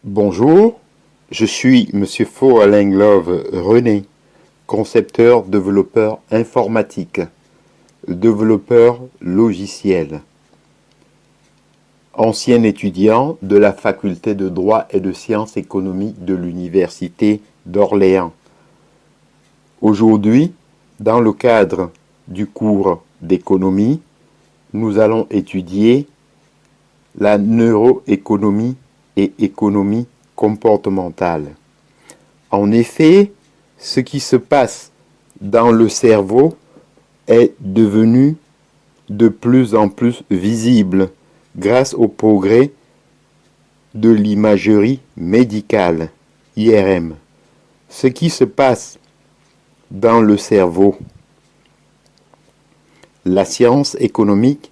Bonjour, je suis Monsieur Faux-Alain-Glove René, concepteur développeur informatique, développeur logiciel, ancien étudiant de la faculté de droit et de sciences économiques de l'Université d'Orléans. Aujourd'hui, dans le cadre du cours d'économie, nous allons étudier la neuroéconomie et économie comportementale. En effet, ce qui se passe dans le cerveau est devenu de plus en plus visible grâce au progrès de l'imagerie médicale, IRM. Ce qui se passe dans le cerveau. La science économique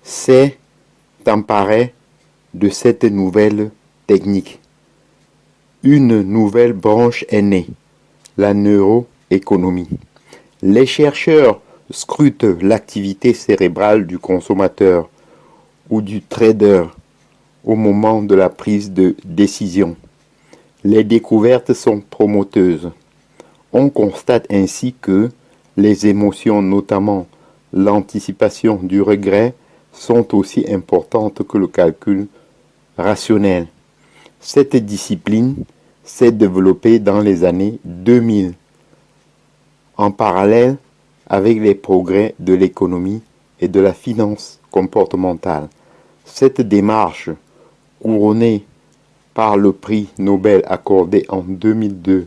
s'est emparée de cette nouvelle technique. Une nouvelle branche est née, la neuroéconomie. Les chercheurs scrutent l'activité cérébrale du consommateur ou du trader au moment de la prise de décision. Les découvertes sont promoteuses. On constate ainsi que les émotions, notamment l'anticipation du regret, sont aussi importantes que le calcul rationnel. Cette discipline s'est développée dans les années 2000, en parallèle avec les progrès de l'économie et de la finance comportementale. Cette démarche, couronnée par le prix Nobel accordé en 2002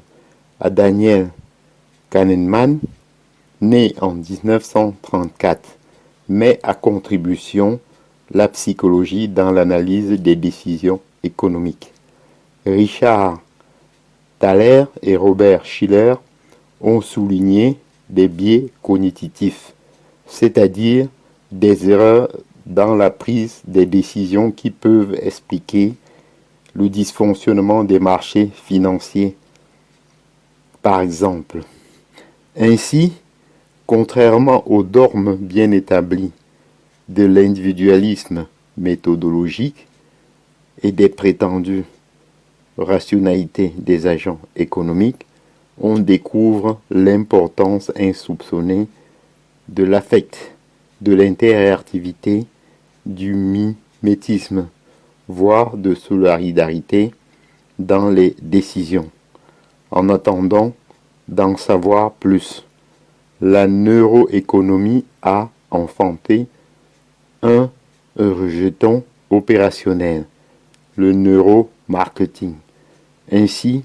à Daniel Kahneman, né en 1934, met à contribution la psychologie dans l'analyse des décisions économiques. Richard Thaler et Robert Shiller ont souligné des biais cognitifs, c'est-à-dire des erreurs dans la prise des décisions qui peuvent expliquer le dysfonctionnement des marchés financiers, par exemple. Ainsi, contrairement aux dogmes bien établis de l'individualisme méthodologique et des prétendues rationalités des agents économiques, on découvre l'importance insoupçonnée de l'affect, de l'interactivité, du mimétisme, voire de solidarité dans les décisions. En attendant d'en savoir plus, la neuroéconomie a enfanté un rejeton opérationnel, le neuromarketing. Ainsi,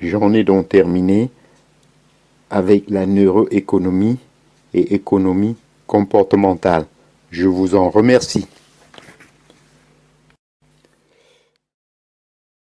j'en ai donc terminé avec la neuroéconomie et économie comportementale. Je vous en remercie.